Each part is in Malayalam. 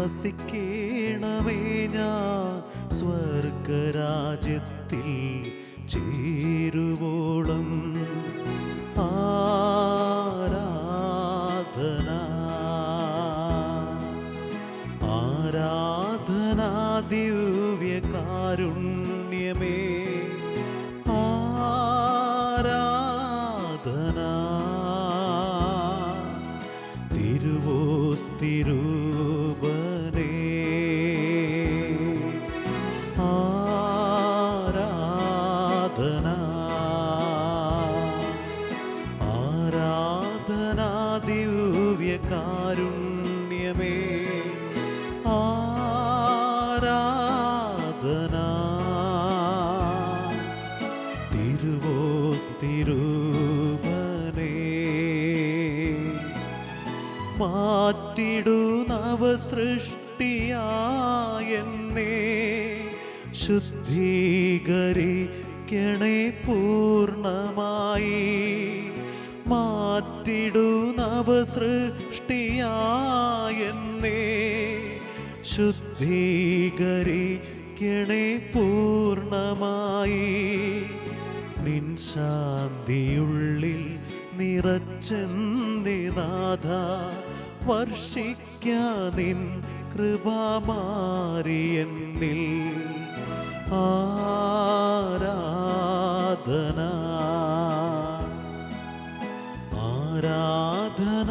വസിക്കേണമേ ഞാൻ സ്വർഗരാജ്യത്തിൽ ചേരുവോളം. ആരാധന ആരാധന ദിവ്യകാരുണ്യമേ, ആരാധന തിരുവോസ്തിരൂപനേ, ആരാധന ആരാധന ദിവ്യകാരുണ്യമേ, ആരാധന തിരുവോസ്തിരൂപനേ. മാറ്റിടുന്നവ സൃഷ്ടിയായെന്നെ ശുദ്ധീകരിക്കണേ പൂർണ്ണമായി. മാറ്റിടുന്നവ സൃഷ്ടിയായെന്നെ ശുദ്ധീകരിക്കണേ പൂർണ്ണമായി. നിൻ ശാന്തിയുള്ളിൽ നിറച്ചെന്നെ നാഥ, വർഷിക്കാനിൻ കൃപമാരിയെന്നിൽ. ആരാധന ആരാധന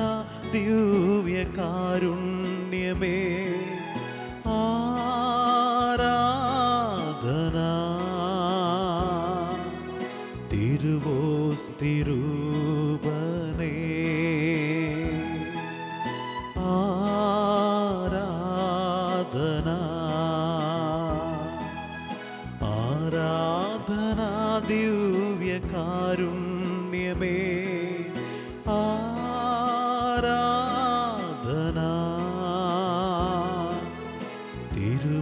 ദിവ്യകാരുണ്യമേ, ആരാധന തിരുവോസ്തിരൂപനേ, ആരാധന ആരാധന ദിവ്യകാരുണ്യമേ, ആരാധന തിരുവോസ്തിരൂപനേ.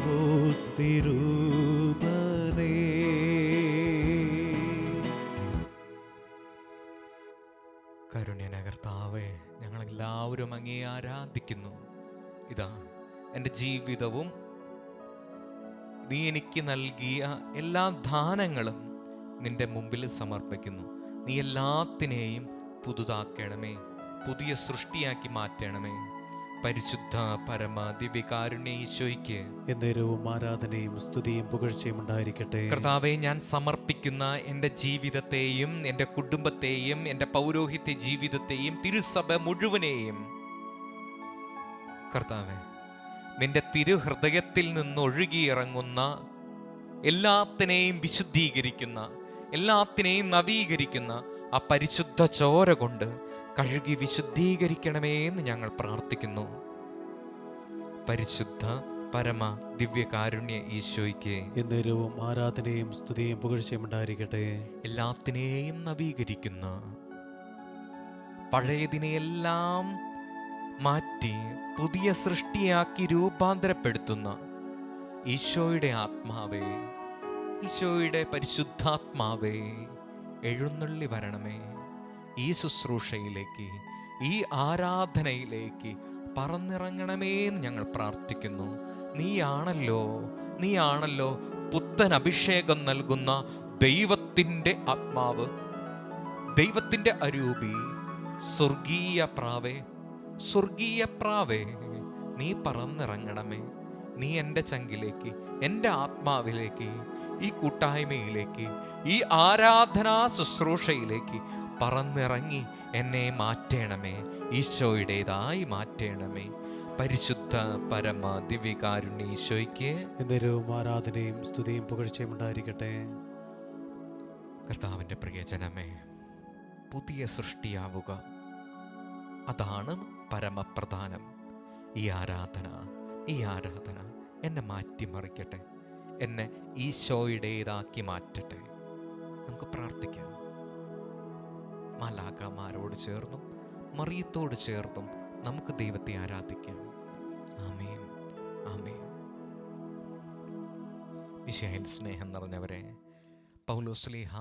കാരുണ്യനായ കർത്താവേ, ഞങ്ങളെല്ലാവരും അങ്ങേ ആരാധിക്കുന്നു. ഇതാ എൻ്റെ ജീവിതവും നീ എനിക്ക് നൽകിയ എല്ലാ ദാനങ്ങളും നിന്റെ മുമ്പിൽ സമർപ്പിക്കുന്നു. നീ എല്ലാത്തിനെയും പുതുതാക്കണമേ, പുതിയ സൃഷ്ടിയാക്കി മാറ്റണമേ. പരിശുദ്ധ പരമ ദിവ്യകാരുണ്യ ഈശോയ്ക്ക് എന്നേരവും ആരാധനയും സ്തുതിയും പുകഴ്ചയും ഉണ്ടായിരിക്കട്ടെ. കർത്താവെ, ഞാൻ സമർപ്പിക്കുന്ന എൻ്റെ ജീവിതത്തെയും എൻ്റെ കുടുംബത്തെയും എൻ്റെ പൗരോഹിത്യ ജീവിതത്തെയും തിരുസഭ മുഴുവനെയും കർത്താവെ, നിന്റെ തിരുഹൃദയത്തിൽ നിന്നൊഴുകിയിറങ്ങുന്ന എല്ലാത്തിനെയും വിശുദ്ധീകരിക്കുന്ന, എല്ലാത്തിനെയും നവീകരിക്കുന്ന ആ പരിശുദ്ധ ചോര കൊണ്ട് കഴുകി വിശുദ്ധീകരിക്കണമേ എന്ന് ഞങ്ങൾ പ്രാർത്ഥിക്കുന്നു. പരിശുദ്ധ പരമ ദിവ്യകാരുണ്യ ഈശോയ്ക്ക് എന്നേരവും ആരാധനയും സ്തുതിയും പുകഴ്ചയും ഉണ്ടായിരിക്കട്ടെ. എല്ലാത്തിനെയും നവീകരിക്കുന്ന, പഴയതിനെയെല്ലാം മാറ്റി പുതിയ സൃഷ്ടിയാക്കി രൂപാന്തരപ്പെടുത്തുന്ന ഈശോയുടെ ആത്മാവേ, ഈശോയുടെ പരിശുദ്ധാത്മാവേ, എഴുന്നള്ളി വരണമേ. ഈ ശുശ്രൂഷയിലേക്ക്, ഈ ആരാധനയിലേക്ക് പറന്നിറങ്ങണമേ എന്ന് ഞങ്ങൾ പ്രാർത്ഥിക്കുന്നു. നീയാണല്ലോ പുത്തൻ അഭിഷേകം നൽകുന്ന ദൈവത്തിൻ്റെ ആത്മാവ്, ദൈവത്തിൻ്റെ അരൂപി, സ്വർഗീയ പ്രാവേ, നീ പറന്നിറങ്ങണമേ. നീ എൻ്റെ ചങ്കിലേക്ക്, എൻ്റെ ആത്മാവിലേക്ക്, ഈ കൂട്ടായ്മയിലേക്ക്, ഈ ആരാധനാ ശുശ്രൂഷയിലേക്ക് പറന്നിറങ്ങി എന്നെ മാറ്റണമേ, ഈശോയുടേതായി മാറ്റണമേ. പരിശുദ്ധ പരമ ദിവ്യകാരുണ്യ ഈശോയ്ക്ക് എന്നേരവും ആരാധനയും സ്തുതിയും പുകഴ്ചയും ഉണ്ടായിരിക്കട്ടെ. കർത്താവിൻ്റെ പ്രിയജനമേ, പുതിയ സൃഷ്ടിയാവുക, അതാണ് പരമപ്രധാനം. ഈ ആരാധന എന്നെ മാറ്റിമറിക്കട്ടെ, എന്നെ ഈശോയുടേതാക്കി മാറ്റട്ടെ. നമുക്ക് പ്രാർത്ഥിക്കാം. മാലാഖമാരോട് ചേർന്നും മറിയത്തോട് ചേർന്നും നമുക്ക് ദൈവത്തെ ആരാധിക്കാം. ആമേൻ, ആമേൻ. മിശിഹായിൽ സ്നേഹം നിറഞ്ഞവരെ, പൗലോസ് ശ്ലീഹ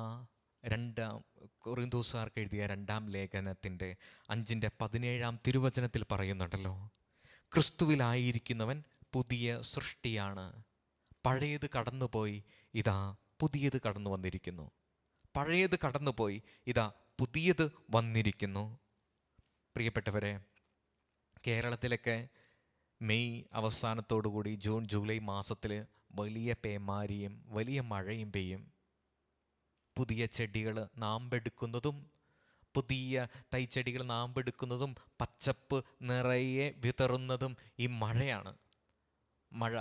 കൊറിന്തോസുകാർക്ക് എഴുതിയ 2-ാം ലേഖനത്തിൻ്റെ 5-ന്റെ 17-ാം തിരുവചനത്തിൽ പറയുന്നുണ്ടല്ലോ, ക്രിസ്തുവിലായിരിക്കുന്നവൻ പുതിയ സൃഷ്ടിയാണ്. പഴയത് കടന്നുപോയി, ഇതാ പുതിയത് കടന്നു വന്നിരിക്കുന്നു. പഴയത് കടന്നുപോയി, ഇതാ പുതിയത് വന്നിരിക്കുന്നു. പ്രിയപ്പെട്ടവരെ, കേരളത്തിലൊക്കെ മെയ് അവസാനത്തോടുകൂടി ജൂൺ ജൂലൈ മാസത്തിൽ വലിയ പേമാരിയും വലിയ മഴയും പെയ്യും. പുതിയ ചെടികൾ നാമ്പെടുക്കുന്നതും പുതിയ തൈച്ചെടികൾ നാമ്പെടുക്കുന്നതും പച്ചപ്പ് നിറയെ വിതറുന്നതും ഈ മഴയാണ്. മഴ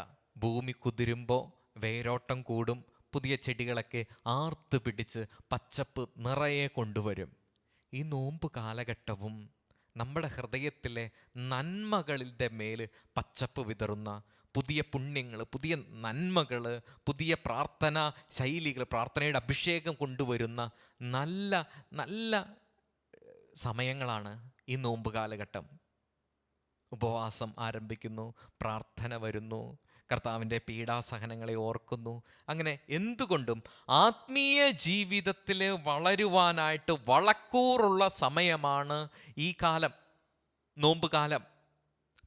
ഭൂമി കുതിരുമ്പോൾ വേരോട്ടം കൂടും. പുതിയ ചെടികളൊക്കെ ആർത്ത് പിടിച്ച് പച്ചപ്പ് നിറയെ കൊണ്ടുവരും. ഈ നോമ്പ് കാലഘട്ടവും നമ്മുടെ ഹൃദയത്തിലെ നന്മകളുടെ മേൽ പച്ചപ്പ് വിതറുന്ന, പുതിയ പുണ്യങ്ങൾ, പുതിയ നന്മകൾ, പുതിയ പ്രാർത്ഥന ശൈലികൾ, പ്രാർത്ഥനയുടെ അഭിഷേകം കൊണ്ടുവരുന്ന നല്ല നല്ല സമയങ്ങളാണ് ഈ നോമ്പ് കാലഘട്ടം. ഉപവാസം ആരംഭിക്കുന്നു, പ്രാർത്ഥന വരുന്നു, കർത്താവിൻ്റെ പീഡാസഹനങ്ങളെ ഓർക്കുന്നു. അങ്ങനെ എന്തുകൊണ്ടും ആത്മീയ ജീവിതത്തിൽ വളരുവാനായിട്ട് വളക്കൂറുള്ള സമയമാണ് ഈ കാലം, നോമ്പ് കാലം.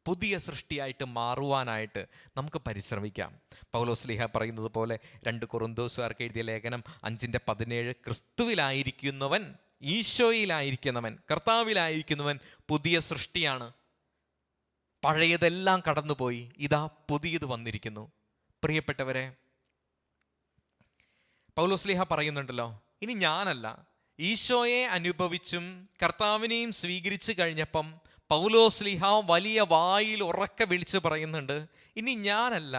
പുതിയ സൃഷ്ടിയായിട്ട് മാറുവാനായിട്ട് നമുക്ക് പരിശ്രമിക്കാം. പൗലോസ്ലീഹ പറയുന്നത് പോലെ 2 കൊറിന്തോസുകാർക്ക് എഴുതിയ ലേഖനം 5:17, ക്രിസ്തുവിലായിരിക്കുന്നവൻ, ഈശോയിലായിരിക്കുന്നവൻ, കർത്താവിലായിരിക്കുന്നവൻ പുതിയ സൃഷ്ടിയാണ്. പഴയതെല്ലാം കടന്നുപോയി, ഇതാ പുതിയത് വന്നിരിക്കുന്നു. പ്രിയപ്പെട്ടവരെ, പൗലോസ്ലീഹ പറയുന്നുണ്ടല്ലോ, ഇനി ഞാനല്ല, ഈശോയെ അനുഭവിച്ചും കർത്താവിനെയും സ്വീകരിച്ചു കഴിഞ്ഞപ്പം പൗലോസ്ലീഹ വലിയ വായിൽ ഉറക്കെ വിളിച്ച് പറയുന്നുണ്ട്, ഇനി ഞാനല്ല,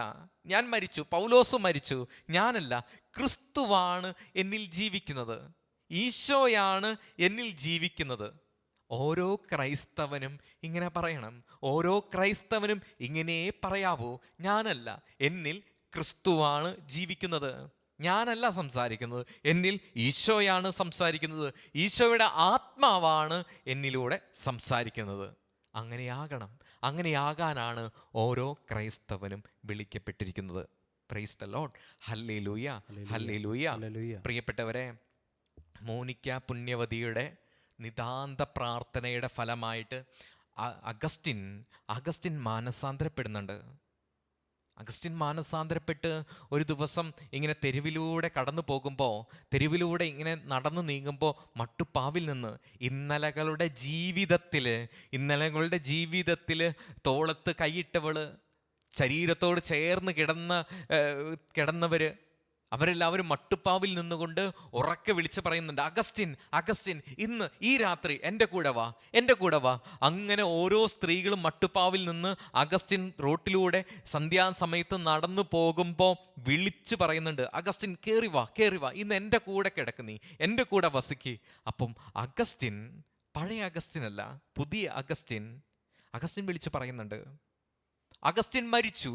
ഞാൻ മരിച്ചു, പൗലോസ് മരിച്ചു, ഞാനല്ല, ക്രിസ്തുവാണ് എന്നിൽ ജീവിക്കുന്നത്, ഈശോയാണ് എന്നിൽ ജീവിക്കുന്നത്. ഓരോ ക്രൈസ്തവനും ഇങ്ങനെ പറയണം. ഓരോ ക്രൈസ്തവനും ഇങ്ങനെ പറയാവൂ, ഞാനല്ല, എന്നിൽ ക്രിസ്തുവാണ് ജീവിക്കുന്നത്. ഞാനല്ല സംസാരിക്കുന്നത്, എന്നിൽ ഈശോയാണ് സംസാരിക്കുന്നത്. ഈശോയുടെ ആത്മാവാണ് എന്നിലൂടെ സംസാരിക്കുന്നത്. അങ്ങനെയാകണം. അങ്ങനെയാകാനാണ് ഓരോ ക്രൈസ്തവനും വിളിക്കപ്പെട്ടിരിക്കുന്നത്. Praise the Lord. Hallelujah, hallelujah. പ്രിയപ്പെട്ടവരെ, മോനിക്ക പുണ്യവതിയുടെ നിതാന്ത പ്രാർത്ഥനയുടെ ഫലമായിട്ട് അഗസ്റ്റിൻ മാനസാന്തരപ്പെടുന്നുണ്ട്. അഗസ്റ്റിൻ മാനസാന്തരപ്പെട്ട് ഒരു ദിവസം ഇങ്ങനെ തെരുവിലൂടെ കടന്നു പോകുമ്പോൾ, തെരുവിലൂടെ ഇങ്ങനെ നടന്നു നീങ്ങുമ്പോൾ മട്ടുപ്പാവിൽ നിന്ന് ഇന്നലകളുടെ ജീവിതത്തിൽ തോളത്ത് കൈയിട്ടവള്, ശരീരത്തോട് ചേർന്ന് കിടന്നവർ, അവരെല്ലാവരും മട്ടുപ്പാവിൽ നിന്നുകൊണ്ട് ഉറക്കെ വിളിച്ച് പറയുന്നുണ്ട്, അഗസ്റ്റിൻ ഇന്ന് ഈ രാത്രി എൻ്റെ കൂടെ വാ. അങ്ങനെ ഓരോ സ്ത്രീകളും മട്ടുപ്പാവിൽ നിന്ന് അഗസ്റ്റിൻ റോട്ടിലൂടെ സന്ധ്യാസമയത്ത് നടന്നു പോകുമ്പോൾ വിളിച്ച് പറയുന്നുണ്ട്, അഗസ്റ്റിൻ കേറി വാ, ഇന്ന് എൻ്റെ കൂടെ കിടക്ക്, നീ എൻ്റെ കൂടെ വസിക്ക്. അപ്പം അഗസ്റ്റിൻ, പഴയ അഗസ്റ്റിൻ അല്ല, പുതിയ അഗസ്റ്റിൻ വിളിച്ച് പറയുന്നുണ്ട്, അഗസ്റ്റിൻ മരിച്ചു.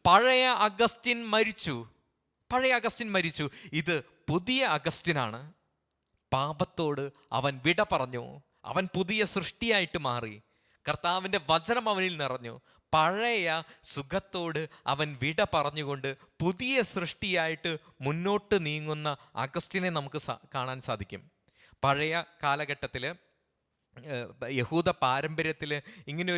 പഴയ അഗസ്റ്റിൻ മരിച്ചു. ഇത് പുതിയ അഗസ്റ്റിനാണ്. പാപത്തോട് അവൻ വിട പറഞ്ഞു. അവൻ പുതിയ സൃഷ്ടിയായിട്ട് മാറി. കർത്താവിൻ്റെ വചനം അവനിൽ നിറഞ്ഞു. പഴയ സുഖത്തോട് അവൻ വിട പറഞ്ഞുകൊണ്ട് പുതിയ സൃഷ്ടിയായിട്ട് മുന്നോട്ട് നീങ്ങുന്ന അഗസ്റ്റിനെ നമുക്ക് കാണാൻ സാധിക്കും. പഴയ കാലഘട്ടത്തിൽ യഹൂദ പാരമ്പര്യത്തിൽ ഇങ്ങനെ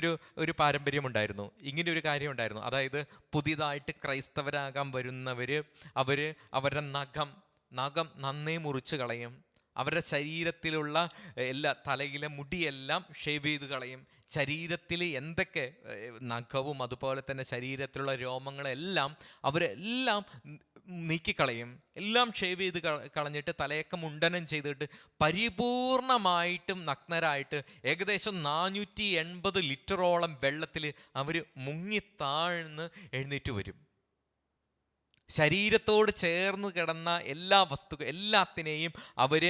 ഒരു പാരമ്പര്യമുണ്ടായിരുന്നു. ഇങ്ങനെ ഒരു കാര്യം ഉണ്ടായിരുന്നു. അതായത് പുതിയതായിട്ട് ക്രൈസ്തവരാകാൻ വരുന്നവർ അവരുടെ നഖം നന്നേ മുറിച്ച് കളയും. അവരുടെ ശരീരത്തിലുള്ള തലയിലെ മുടിയെല്ലാം ഷേവ് ചെയ്ത് കളയും. ശരീരത്തിൽ എന്തൊക്കെ നഖവും അതുപോലെ തന്നെ ശരീരത്തിലുള്ള രോമങ്ങളെല്ലാം അവരെല്ലാം നീക്കിക്കളയും. എല്ലാം ഷേവ് ചെയ്ത് കളഞ്ഞിട്ട് തലയൊക്കെ മുണ്ടനം ചെയ്തിട്ട് പരിപൂർണമായിട്ടും നഗ്നരായിട്ട് ഏകദേശം 480 ലിറ്ററോളം വെള്ളത്തിൽ അവർ മുങ്ങിത്താഴ്ന്ന് എഴുന്നേറ്റ് വരും. ശരീരത്തോട് ചേർന്ന് കിടന്ന എല്ലാത്തിനെയും അവർ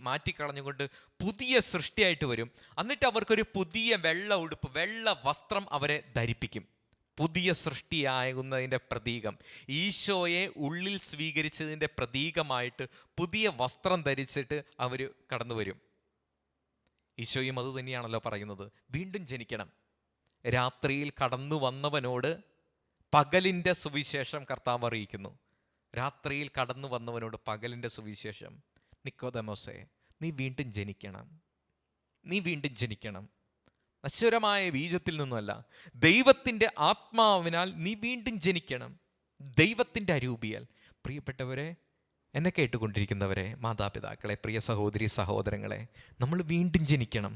മാറ്റിക്കളഞ്ഞുകൊണ്ട് പുതിയ സൃഷ്ടിയായിട്ട് വരും. എന്നിട്ട് അവർക്കൊരു പുതിയ വെള്ള ഉടുപ്പ്, വെള്ള വസ്ത്രം അവരെ ധരിപ്പിക്കും. പുതിയ സൃഷ്ടിയാകുന്നതിൻ്റെ പ്രതീകം, ഈശോയെ ഉള്ളിൽ സ്വീകരിച്ചതിൻ്റെ പ്രതീകമായിട്ട് പുതിയ വസ്ത്രം ധരിച്ചിട്ട് അവർ കടന്നു വരും. ഈശോയും അത് തന്നെയാണല്ലോ പറയുന്നത്, വീണ്ടും ജനിക്കണം. രാത്രിയിൽ കടന്നു വന്നവനോട് പകലിൻ്റെ സുവിശേഷം കർത്താവ് അറിയിക്കുന്നു. രാത്രിയിൽ കടന്നു വന്നവനോട് പകലിൻ്റെ സുവിശേഷം, നിക്കോദെമോസേ, നീ വീണ്ടും ജനിക്കണം. നശ്വരമായ ബീജത്തിൽ നിന്നുമല്ല. ദൈവത്തിൻ്റെ ആത്മാവിനാൽ നീ വീണ്ടും ജനിക്കണം, ദൈവത്തിൻ്റെ അരൂപിയാൽ. പ്രിയപ്പെട്ടവരെ, എന്നെ കേട്ടുകൊണ്ടിരിക്കുന്നവരെ, മാതാപിതാക്കളെ, പ്രിയ സഹോദരി സഹോദരങ്ങളെ, നമ്മൾ വീണ്ടും ജനിക്കണം.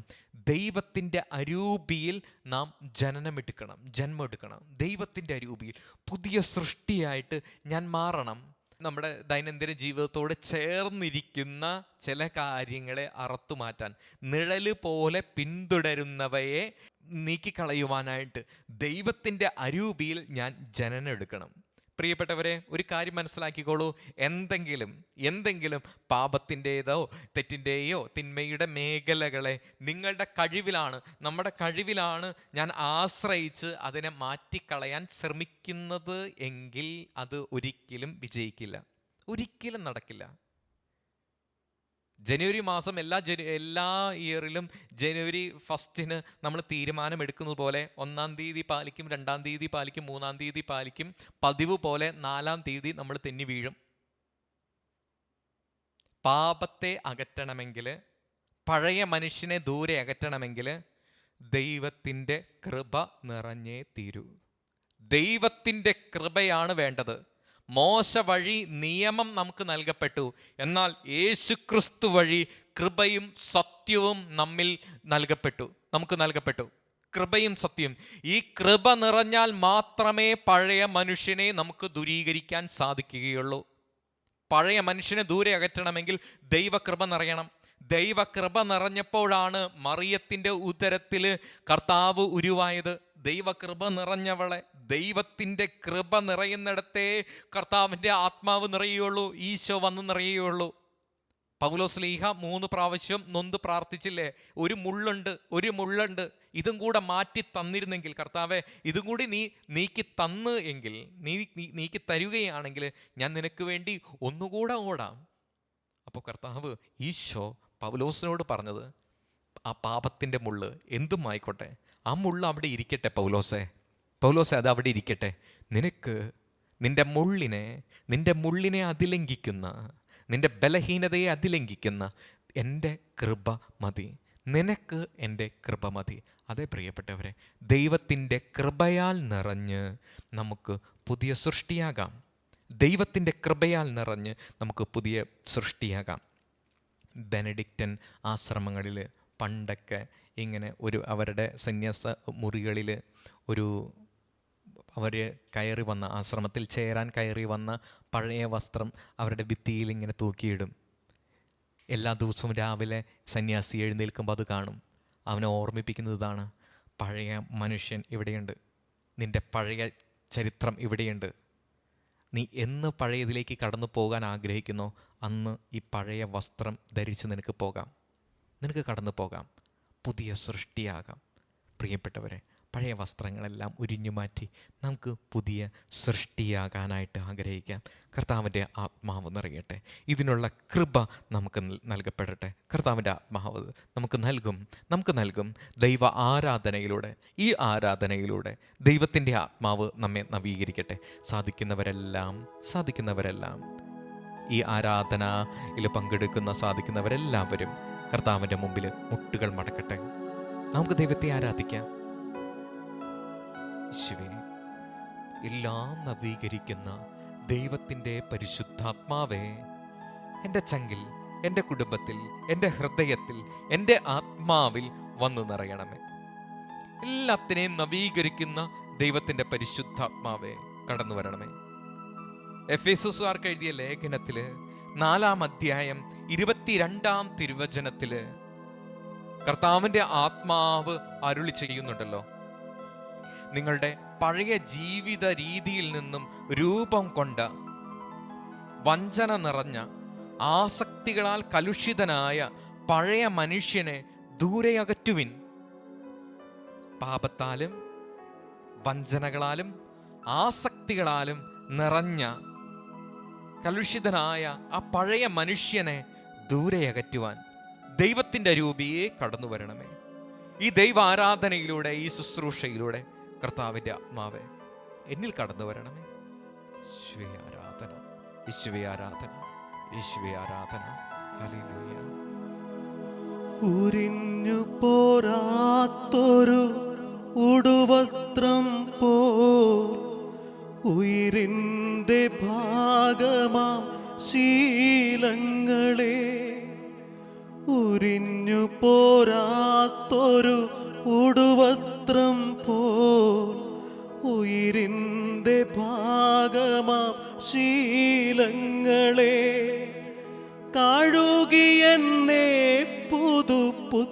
ദൈവത്തിൻ്റെ അരൂപിയിൽ നാം ജന്മമെടുക്കണം. ദൈവത്തിൻ്റെ അരൂപിയിൽ പുതിയ സൃഷ്ടിയായിട്ട് ഞാൻ മാറണം. നമ്മുടെ ദൈനംദിന ജീവിതത്തോട് ചേർന്നിരിക്കുന്ന ചില കാര്യങ്ങളെ അറുത്തുമാറ്റാൻ, നിഴല് പോലെ പിന്തുടരുന്നവയെ നീക്കിക്കളയുവാനായിട്ട് ദൈവത്തിൻ്റെ അരൂപിയിൽ ഞാൻ ജനനം എടുക്കണം. പ്രിയപ്പെട്ടവരെ, ഒരു കാര്യം മനസ്സിലാക്കിക്കോളൂ. എന്തെങ്കിലും പാപത്തിൻ്റെതോ തെറ്റിൻ്റെയോ തിന്മയുടെ മേഖലകളെ നിങ്ങളുടെ കഴിവിലാണ്, നമ്മുടെ കഴിവിലാണ് ഞാൻ ആശ്രയിച്ച് അതിനെ മാറ്റിക്കളയാൻ ശ്രമിക്കുന്നത് എങ്കിൽ അത് ഒരിക്കലും വിജയിക്കില്ല, ഒരിക്കലും നടക്കില്ല. ജനുവരി മാസം എല്ലാ ഇയറിലും ജനുവരി 1 നമ്മൾ തീരുമാനമെടുക്കുന്നത് പോലെ 1-ാം തീയതി പാലിക്കും, 2-ാം തീയതി പാലിക്കും, 3-ാം തീയതി പാലിക്കും. പതിവ് പോലെ 4-ാം തീയതി നമ്മൾ തെന്നി വീഴും. പാപത്തെ അകറ്റണമെങ്കിൽ, പഴയ മനുഷ്യനെ ദൂരെ അകറ്റണമെങ്കിൽ ദൈവത്തിൻ്റെ കൃപ നിറഞ്ഞേ തീരൂ. ദൈവത്തിൻ്റെ കൃപയാണ് വേണ്ടത്. മോശ വഴി നിയമം നമുക്ക് നൽകപ്പെട്ടു, എന്നാൽ യേശുക്രിസ്തു വഴി കൃപയും സത്യവും നമുക്ക് നൽകപ്പെട്ടു. കൃപയും സത്യം. ഈ കൃപ നിറഞ്ഞാൽ മാത്രമേ പഴയ മനുഷ്യനെ നമുക്ക് ദൂരീകരിക്കാൻ സാധിക്കുകയുള്ളൂ. പഴയ മനുഷ്യനെ ദൂരെ അകറ്റണമെങ്കിൽ ദൈവകൃപ നിറയണം. ദൈവകൃപ നിറഞ്ഞപ്പോഴാണ് മറിയത്തിൻ്റെ ഉദരത്തിൽ കർത്താവ് ഉരുവായത്. ദൈവകൃപ നിറഞ്ഞവളെ, ദൈവത്തിൻ്റെ കൃപ നിറയുന്നിടത്തേ കർത്താവിൻ്റെ ആത്മാവ് നിറയുകയുള്ളൂ, ഈശോ വന്ന് നിറയുകയുള്ളൂ. പൗലോസ്ലീഹ 3 പ്രാവശ്യം നൊന്ത് പ്രാർത്ഥിച്ചില്ലേ? ഒരു മുള്ളുണ്ട്, ഇതും കൂടെ മാറ്റി തന്നിരുന്നെങ്കിൽ, കർത്താവെ ഇതും കൂടി നീ നീക്കി തന്നു എങ്കിൽ, നീക്കി തരുകയാണെങ്കിൽ ഞാൻ നിനക്ക് വേണ്ടി ഒന്നുകൂടെ ഓടാം. അപ്പോൾ കർത്താവ് ഈശോ പൗലോസിനോട് പറഞ്ഞത്, ആ പാപത്തിൻ്റെ മുള്ള് എന്തും ആയിക്കോട്ടെ, ആ മുള്ള അവിടെ ഇരിക്കട്ടെ പൗലോസെ, അത് അവിടെ ഇരിക്കട്ടെ. നിനക്ക് നിൻ്റെ മുള്ളിനെ അതിലംഘിക്കുന്ന, നിൻ്റെ ബലഹീനതയെ അതിലംഘിക്കുന്ന എൻ്റെ കൃപ മതി, നിനക്ക് എൻ്റെ കൃപ മതി. അതേ പ്രിയപ്പെട്ടവരെ, ദൈവത്തിൻ്റെ കൃപയാൽ നിറഞ്ഞ് നമുക്ക് പുതിയ സൃഷ്ടിയാകാം. ദൈവത്തിൻ്റെ കൃപയാൽ നിറഞ്ഞ് നമുക്ക് പുതിയ സൃഷ്ടിയാകാം. ബെനഡിക്റ്റൻ ആശ്രമങ്ങളിൽ പണ്ടൊക്കെ ഇങ്ങനെ അവരുടെ സന്യാസ മുറികളിൽ അവർ കയറി വന്ന, ആശ്രമത്തിൽ ചേരാൻ കയറി വന്ന പഴയ വസ്ത്രം അവരുടെ ഭിത്തിയിൽ ഇങ്ങനെ തൂക്കിയിടും. എല്ലാ ദിവസവും രാവിലെ സന്യാസി എഴുന്നേൽക്കുമ്പോൾ അത് കാണും. അവനെ ഓർമ്മിപ്പിക്കുന്നത് ഇതാണ്: പഴയ മനുഷ്യൻ ഇവിടെയുണ്ട്, നിൻ്റെ പഴയ ചരിത്രം ഇവിടെയുണ്ട്. നീ എന്ന് പഴയതിലേക്ക് കടന്നു പോകാൻ ആഗ്രഹിക്കുന്നോ, അന്ന് ഈ പഴയ വസ്ത്രം ധരിച്ച് നിനക്ക് കടന്നു പോകാം, പുതിയ സൃഷ്ടിയാകാം. പ്രിയപ്പെട്ടവരെ, പഴയ വസ്ത്രങ്ങളെല്ലാം ഉരിഞ്ഞു മാറ്റി നമുക്ക് പുതിയ സൃഷ്ടിയാകാനായിട്ട് ആഗ്രഹിക്കാം. കർത്താവിൻ്റെ ആത്മാവ് നിറയട്ടെ. ഇതിനുള്ള കൃപ നമുക്ക് നൽകപ്പെടട്ടെ. കർത്താവിൻ്റെ ആത്മാവ് നമുക്ക് നൽകും ദൈവ ആരാധനയിലൂടെ. ഈ ആരാധനയിലൂടെ ദൈവത്തിൻ്റെ ആത്മാവ് നമ്മെ നവീകരിക്കട്ടെ. സാധിക്കുന്നവരെല്ലാം ഈ ആരാധനയിൽ സാധിക്കുന്നവരെല്ലാവരും കർത്താവിൻ്റെ മുമ്പിൽ മുട്ടുകൾ മടക്കട്ടെ. നമുക്ക് ദൈവത്തെ ആരാധിക്കാം. ശിവേ, എല്ലാം നവീകരിക്കുന്ന ദൈവത്തിൻ്റെ പരിശുദ്ധാത്മാവേ, എൻ്റെ ചങ്കിൽ, എൻ്റെ കുടുംബത്തിൽ, എൻ്റെ ഹൃദയത്തിൽ, എൻ്റെ ആത്മാവിൽ വന്നു നിറയണമേ. എല്ലാത്തിനെയും നവീകരിക്കുന്ന ദൈവത്തിൻ്റെ പരിശുദ്ധാത്മാവേ, കടന്നു വരണമേ. എഫേസുകാർക്ക് എഴുതിയ ലേഖനത്തില് 4-ാം അധ്യായം 22-ാം തിരുവചനത്തില് കർത്താവിൻ്റെ ആത്മാവ് അരുളി ചെയ്യുന്നുണ്ടല്ലോ: നിങ്ങളുടെ പഴയ ജീവിത രീതിയിൽ നിന്നും രൂപം കൊണ്ട വഞ്ചന നിറഞ്ഞ ആസക്തികളാൽ കലുഷിതനായ പഴയ മനുഷ്യനെ ദൂരെ അകറ്റുവിൻ. പാപത്താലും വഞ്ചനകളാലും ആസക്തികളാലും നിറഞ്ഞ കലുഷിതനായ ആ പഴയ മനുഷ്യനെ ദൂരെ അകറ്റുവാൻ ദൈവത്തിൻ്റെ രൂപിയെ കടന്നു വരണമേ. ഈ ദൈവ ആരാധനയിലൂടെ, ഈ ശുശ്രൂഷയിലൂടെ കർത്താവിൻ്റെ ആത്മാവെ എന്നിൽ കടന്നു വരണമേ. ഈശോയെ ആരാധന, ഈശോയെ ആരാധന, ഈശോയെ ആരാധന. ഹല്ലേലൂയ. ഉരിഞ്ഞു പോരാത്തൊരു ഉടുവസ്ത്രം പോ ഉയിരിൻ്റെ ഭാഗമാം ശീലങ്ങളെ ഉരിഞ്ഞു പോരാത്തൊരു ഉടുവസ്ത്രം പോൽ ഉയിരിൻ്റെ ഭാഗമാം ശീലങ്ങളെ കഴുകി എന്നെ പുതുപുത്തനാക്കി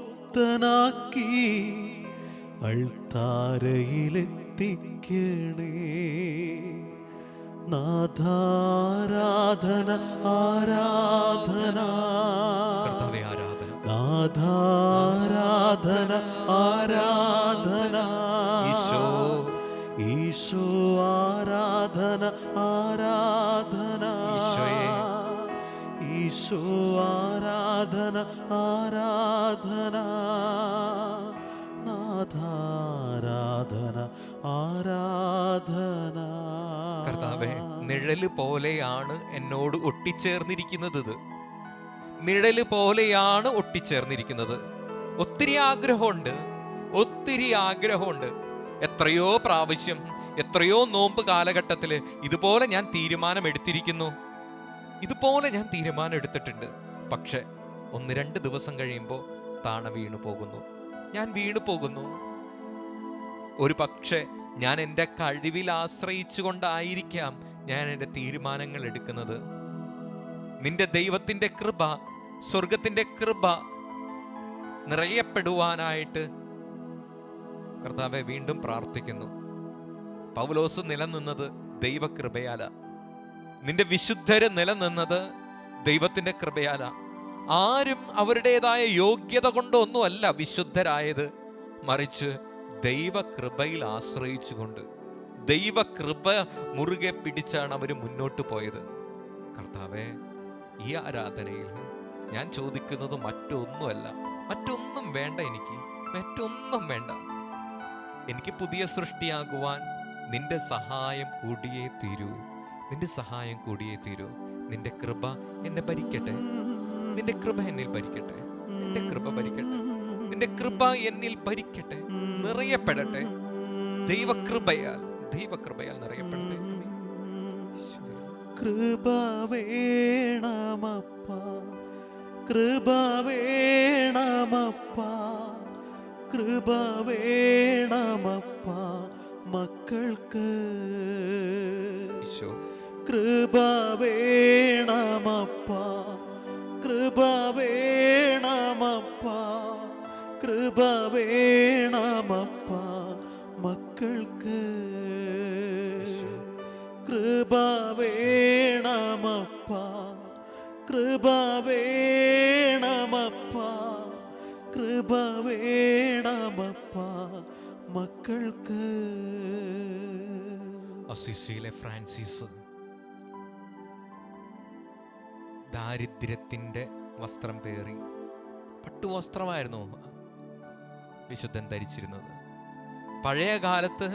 അൾത്താരയിലെത്തിക്കണേ. നാഥാരാധന ആരാധന, കർത്താവേ ആരാധന, നാഥാരാധന ആരാധന, ഈശോ ഈശോ ആരാധന ആരാധന, ഈശോയേ ഈശോ ആരാധന ആരാധന, നാഥാരാധന ആരാധന. കർത്താവേ, നിഴല് പോലെയാണ് എന്നോട് ഒട്ടിച്ചേർന്നിരിക്കുന്നത്. ഇത് നിഴല് പോലെയാണ് ഒട്ടിച്ചേർന്നിരിക്കുന്നത്. ഒത്തിരി ആഗ്രഹമുണ്ട്, ഒത്തിരി ആഗ്രഹമുണ്ട്. എത്രയോ പ്രാവശ്യം, എത്രയോ നോമ്പ് കാലഘട്ടത്തിൽ ഇതുപോലെ ഞാൻ തീരുമാനമെടുത്തിരിക്കുന്നു, ഇതുപോലെ ഞാൻ തീരുമാനം എടുത്തിട്ടുണ്ട്. പക്ഷെ 1-2 ദിവസം കഴിയുമ്പോൾ താണ വീണു പോകുന്നു, ഞാൻ വീണു പോകുന്നു. ഒരു പക്ഷെ ഞാൻ എൻ്റെ കഴിവിൽ ആശ്രയിച്ചു കൊണ്ടായിരിക്കാം ഞാൻ എൻ്റെ തീരുമാനങ്ങൾ എടുക്കുന്നത്. നിന്റെ ദൈവത്തിൻ്റെ കൃപ, സ്വർഗത്തിൻ്റെ കൃപ നിറയപ്പെടുവാനായിട്ട് കർത്താവെ വീണ്ടും പ്രാർത്ഥിക്കുന്നു. പൗലോസ് നിലനിന്നത് ദൈവകൃപയാല, നിന്റെ വിശുദ്ധര് നിലനിന്നത് ദൈവത്തിന്റെ കൃപയാല. ആരും അവരുടേതായ യോഗ്യത കൊണ്ടൊന്നുമല്ല വിശുദ്ധരായത്, മറിച്ച് ദൈവകൃപയിൽ ആശ്രയിച്ചുകൊണ്ട് ദൈവകൃപ മുറുകെ പിടിച്ചാണ് അവർ മുന്നോട്ട് പോയത്. കർത്താവെ, ഈ ആരാധനയിൽ ഞാൻ ചോദിക്കുന്നത് മറ്റൊന്നുമല്ല, മറ്റൊന്നും വേണ്ട, എനിക്ക് മറ്റൊന്നും വേണ്ട. എനിക്ക് പുതിയ സൃഷ്ടിയാകുവാൻ നിന്റെ സഹായം കൂടിയേ തീരൂ, നിന്റെ സഹായം കൂടിയേ തീരൂ. നിന്റെ കൃപ എന്നെ ഭരിക്കട്ടെ, നിന്റെ കൃപ എന്നിൽ ഭരിക്കട്ടെ, നിന്റെ കൃപ ഭരിക്കട്ടെ, നിന്റെ കൃപ എന്നിൽ ഭരിക്കട്ടെ, നിറയപ്പെടട്ടെ. ദൈവകൃപയാൽ, ദൈവകൃപയാൽ നിറയപ്പെടട്ടെ. കൃപ വേണമപ്പ, കൃപ വേണമപ്പ, കൃപ വേണമപ്പ മക്കൾക്ക്. കൃപ വേണമപ്പ, കൃപ വേണമപ്പ, കൃപ വേണമപ്പ മക്കൾക്ക്. കൃപ വേണമപ്പ, കൃപ വേണമപ്പ, കൃപ വേണമപ്പ മക്കൾക്ക്. അസിസിയിലെ ഫ്രാൻസിസ് ദാരിദ്ര്യത്തിന്റെ വസ്ത്രം പേറി, പട്ടുവസ്ത്രമായിരുന്നു വിശുദ്ധൻ ധരിച്ചിരുന്നത്. പഴയ കാലത്ത്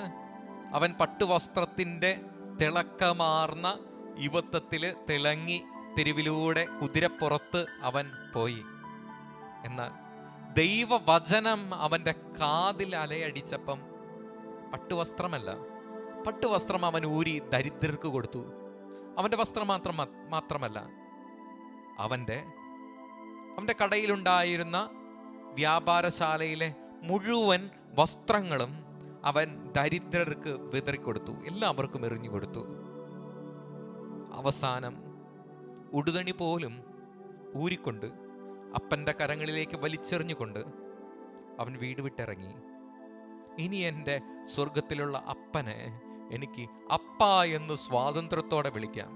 അവൻ പട്ടുവസ്ത്രത്തിന്റെ തിളക്കമാർന്ന യുവത്വത്തിൽ തിളങ്ങി തെരുവിലൂടെ കുതിരപ്പുറത്ത് അവൻ പോയി. എന്നാൽ ദൈവവചനം അവന്റെ കാതിൽ അലയടിച്ചപ്പം പട്ടുവസ്ത്രമല്ല, പട്ടുവസ്ത്രം അവൻ ഊരി ദരിദ്രർക്ക് കൊടുത്തു. അവന്റെ വസ്ത്രം മാത്രമല്ല, അവന്റെ കടയിലുണ്ടായിരുന്ന വ്യാപാരശാലയിലെ മുഴുവൻ വസ്ത്രങ്ങളും അവൻ ദരിദ്രർക്ക് വിതറിക്കൊടുത്തു, എല്ലാവർക്കും എറിഞ്ഞു കൊടുത്തു. അവസാനം ഉടുതണി പോലും ഊരിക്കൊണ്ട് അപ്പൻ്റെ കരങ്ങളിലേക്ക് വലിച്ചെറിഞ്ഞുകൊണ്ട് അവൻ വീട് വിട്ടിറങ്ങി. ഇനി എൻ്റെ സ്വർഗത്തിലുള്ള അപ്പനെ എനിക്ക് അപ്പ എന്ന് സ്വാതന്ത്ര്യത്തോടെ വിളിക്കാം.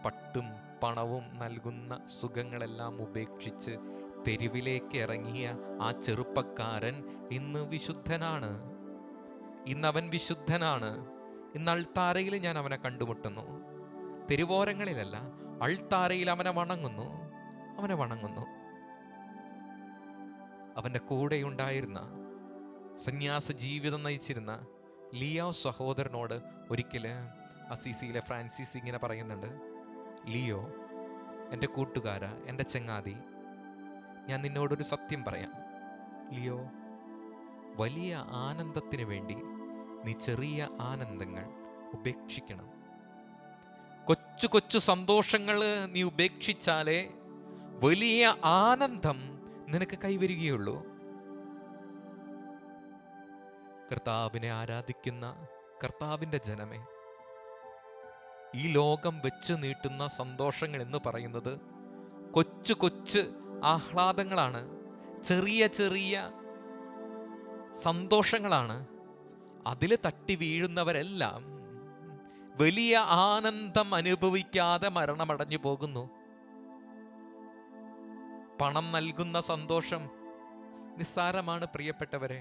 പട്ടും പണവും നൽകുന്ന സുഖങ്ങളെല്ലാം ഉപേക്ഷിച്ച് തെരുവിലേക്ക് ഇറങ്ങിയ ആ ചെറുപ്പക്കാരൻ ഇന്ന് വിശുദ്ധനാണ്. ഇന്നവൻ വിശുദ്ധനാണ്. ഇന്ന് അൾത്താരയിൽ ഞാൻ അവനെ കണ്ടുമുട്ടുന്നു. തെരുവോരങ്ങളിലല്ല, അൾത്താരയിൽ അവനെ വണങ്ങുന്നു. അവൻ്റെ കൂടെയുണ്ടായിരുന്ന, സന്യാസ ജീവിതം നയിച്ചിരുന്ന ലിയോ സഹോദരനോട് ഒരിക്കൽ അസീസിയിലെ ഫ്രാൻസിസ് ഇങ്ങനെ പറയുന്നുണ്ട്: ലിയോ, എൻ്റെ കൂട്ടുകാരാ, എൻ്റെ ചങ്ങാതി, ഞാൻ നിന്നോടൊരു സത്യം പറയാം ലിയോ, വലിയ ആനന്ദത്തിന് വേണ്ടി നീ ചെറിയ ആനന്ദങ്ങൾ ഉപേക്ഷിക്കണം. കൊച്ചു കൊച്ചു സന്തോഷങ്ങൾ നീ ഉപേക്ഷിച്ചാലേ വലിയ ആനന്ദം നിനക്ക് കൈവരികയുള്ളൂ. കർത്താവിനെ ആരാധിക്കുന്ന കർത്താവിൻ്റെ ജനമേ, ഈ ലോകം വെച്ച് നീട്ടുന്ന സന്തോഷങ്ങൾ എന്ന് പറയുന്നത് കൊച്ചു കൊച്ചു ആഹ്ലാദങ്ങളാണ്, ചെറിയ ചെറിയ സന്തോഷങ്ങളാണ്. അതിൽ തട്ടി വീഴുന്നവരെല്ലാം വലിയ ആനന്ദം അനുഭവിക്കാതെ മരണമടഞ്ഞു പോകുന്നു. പണം നൽകുന്ന സന്തോഷം നിസ്സാരമാണ് പ്രിയപ്പെട്ടവരെ.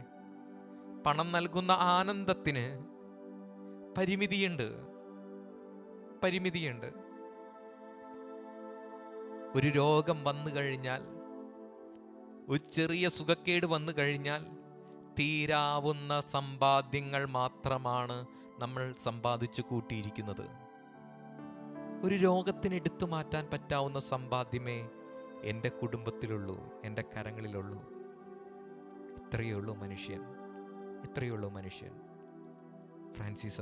പണം നൽകുന്ന ആനന്ദത്തിന് പരിമിതിയുണ്ട്. ഒരു രോഗം വന്നു കഴിഞ്ഞാൽ, ഒരു ചെറിയ സുഖക്കേട് വന്നു കഴിഞ്ഞാൽ തീരാവുന്ന സമ്പാദ്യങ്ങൾ മാത്രമാണ് നമ്മൾ സമ്പാദിച്ചു കൂട്ടിയിരിക്കുന്നത്. ഒരു രോഗത്തിന് എടുത്തു മാറ്റാൻ പറ്റാവുന്ന സമ്പാദ്യമേ എൻ്റെ കുടുംബത്തിലുള്ളൂ, എൻ്റെ കരങ്ങളിലുള്ളൂ. ഇത്രയേ ഉള്ളൂ മനുഷ്യൻ. ഫ്രാൻസിസ്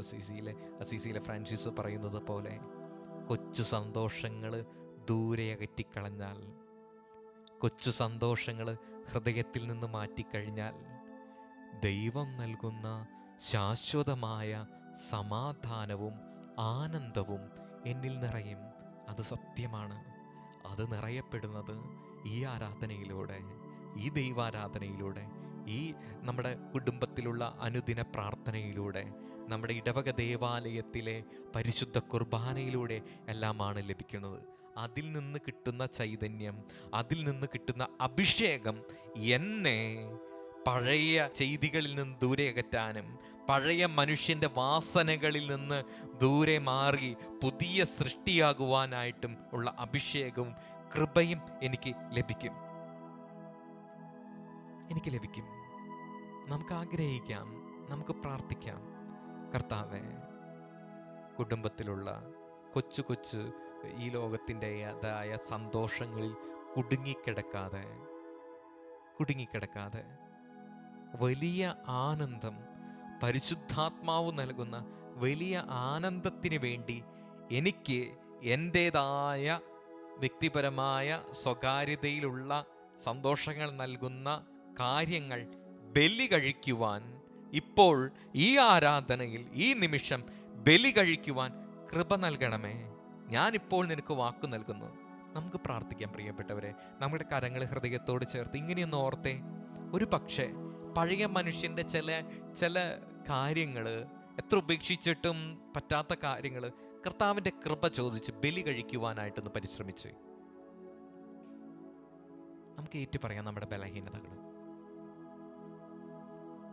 അസീസിയിലെ ഫ്രാൻസിസ് പറയുന്നത് പോലെ, കൊച്ചു സന്തോഷങ്ങൾ ദൂരെ അകറ്റിക്കളഞ്ഞാൽ, കൊച്ചു സന്തോഷങ്ങൾ ഹൃദയത്തിൽ നിന്ന് മാറ്റിക്കഴിഞ്ഞാൽ ദൈവം നൽകുന്ന ശാശ്വതമായ സമാധാനവും ആനന്ദവും എന്നിൽ നിറയും. അത് സത്യമാണ്. അത് നിറയപ്പെടുന്നത് ഈ ആരാധനയിലൂടെ, ഈ ദൈവാരാധനയിലൂടെ, ഈ നമ്മുടെ കുടുംബത്തിലുള്ള അനുദിന പ്രാർത്ഥനയിലൂടെ, നമ്മുടെ ഇടവക ദേവാലയത്തിലെ പരിശുദ്ധ കുർബാനയിലൂടെ എല്ലാമാണ് ലഭിക്കുന്നത്. അതിൽ നിന്ന് കിട്ടുന്ന ചൈതന്യം, അതിൽ നിന്ന് കിട്ടുന്ന അഭിഷേകം എന്നെ പഴയ ചെയ്തികളിൽ നിന്ന് ദൂരെ അകറ്റാനും, പഴയ മനുഷ്യൻ്റെ വാസനകളിൽ നിന്ന് ദൂരെ മാറി പുതിയ സൃഷ്ടിയാകുവാനായിട്ടും ഉള്ള അഭിഷേകവും കൃപയും എനിക്ക് ലഭിക്കും. നമുക്ക് ആഗ്രഹിക്കാം, നമുക്ക് പ്രാർത്ഥിക്കാം. കർത്താവേ, കുടുംബത്തിലുള്ള കൊച്ചു കൊച്ചു ഈ ലോകത്തിൻ്റെതായ സന്തോഷങ്ങളിൽ കുടുങ്ങിക്കിടക്കാതെ വലിയ ആനന്ദം, പരിശുദ്ധാത്മാവ് നൽകുന്ന വലിയ ആനന്ദത്തിന് വേണ്ടി എനിക്ക് എൻ്റേതായ വ്യക്തിപരമായ സ്വകാര്യതയിലുള്ള സന്തോഷങ്ങൾ നൽകുന്ന കാര്യങ്ങൾ ബലി കഴിക്കുവാൻ, ഇപ്പോൾ ഈ ആരാധനയിൽ ഈ നിമിഷം ബലി കഴിക്കുവാൻ കൃപ നൽകണമേ. ഞാനിപ്പോൾ നിനക്ക് വാക്കു നൽകുന്നു. നമുക്ക് പ്രാർത്ഥിക്കാം പ്രിയപ്പെട്ടവരെ. നമ്മുടെ കരങ്ങൾ ഹൃദയത്തോട് ചേർത്ത് ഇങ്ങനെയൊന്ന് ഓർത്തേ. ഒരു പക്ഷേ പഴയ മനുഷ്യൻ്റെ ചില കാര്യങ്ങൾ, എത്ര ഉപേക്ഷിച്ചിട്ടും പറ്റാത്ത കാര്യങ്ങൾ, കർത്താവിൻ്റെ കൃപ ചോദിച്ച് ബലി കഴിക്കുവാനായിട്ടൊന്ന് പരിശ്രമിച്ച് നമുക്ക് ഏറ്റു പറയാം. നമ്മുടെ ബലഹീനതകൾ,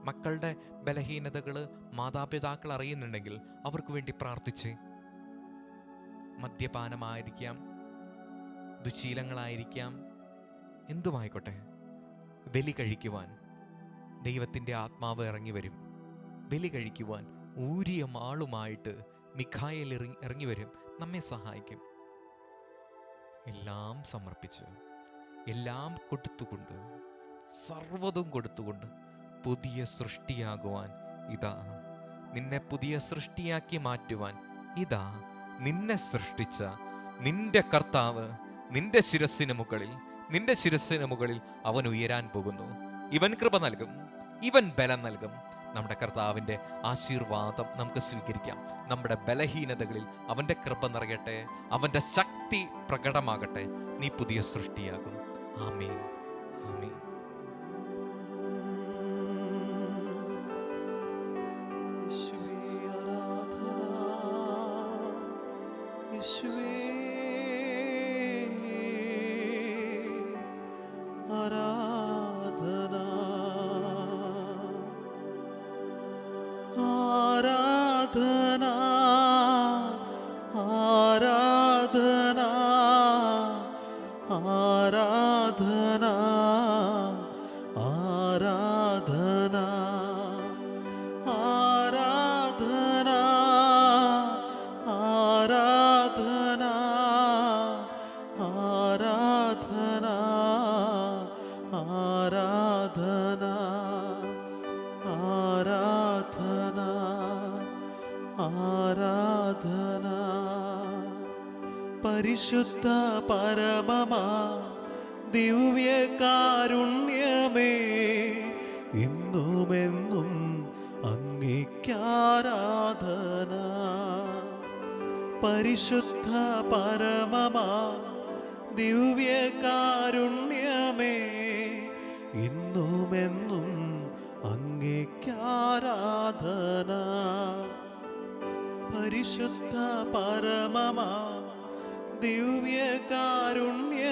മക്കളുടെ ബലഹീനതകൾ മാതാപിതാക്കൾ അറിയുന്നുണ്ടെങ്കിൽ അവർക്ക് വേണ്ടി പ്രാർത്ഥിച്ച്. മദ്യപാനമായിരിക്കാം, ദുശീലങ്ങളായിരിക്കാം, എന്തുമായിക്കോട്ടെ, ബലി കഴിക്കുവാൻ ദൈവത്തിൻ്റെ ആത്മാവ് ഇറങ്ങി വരും. ബലി കഴിക്കുവാൻ ഊരിയ മാളുമായിട്ട് മിഖായേൽ ഇറങ്ങി വരും, നമ്മെ സഹായിക്കും. എല്ലാം സമർപ്പിച്ച്, എല്ലാം കൊടുത്തുകൊണ്ട്, സർവ്വതും കൊടുത്തുകൊണ്ട് പുതിയ സൃഷ്ടിയാകുവാൻ, ഇതാ നിന്നെ പുതിയ സൃഷ്ടിയാക്കി മാറ്റുവാൻ, ഇതാ നിന്നെ സൃഷ്ടിച്ച നിന്റെ കർത്താവ് നിന്റെ ശിരസ്സിന് മുകളിൽ അവൻ ഉയരാൻ പോകുന്നു. ഇവൻ കൃപ നൽകും, ഇവൻ ബലം നൽകും. നമ്മുടെ കർത്താവിൻ്റെ ആശീർവാദം നമുക്ക് സ്വീകരിക്കാം. നമ്മുടെ ബലഹീനതകളിൽ അവൻ്റെ കൃപ നിറയട്ടെ, അവൻ്റെ ശക്തി പ്രകടമാകട്ടെ. നീ പുതിയ സൃഷ്ടിയാകും. ആമേൻ, ആമേൻ. ആരാധന ആരാധന. പരിശുദ്ധ പരമമാ ദിവ്യകാരുണ്യമേ, ഇന്നുമെന്നും അങ്ങേക്കാരാധന. പരിശുദ്ധ പരമമാ ദിവ്യകാരുണ്യമേ, ഇന്നുമെന്നും അങ്ങേക്കാരാധന. പരിശുദ്ധ പരമമാ ദിവ്യകാരുണ്യമേ,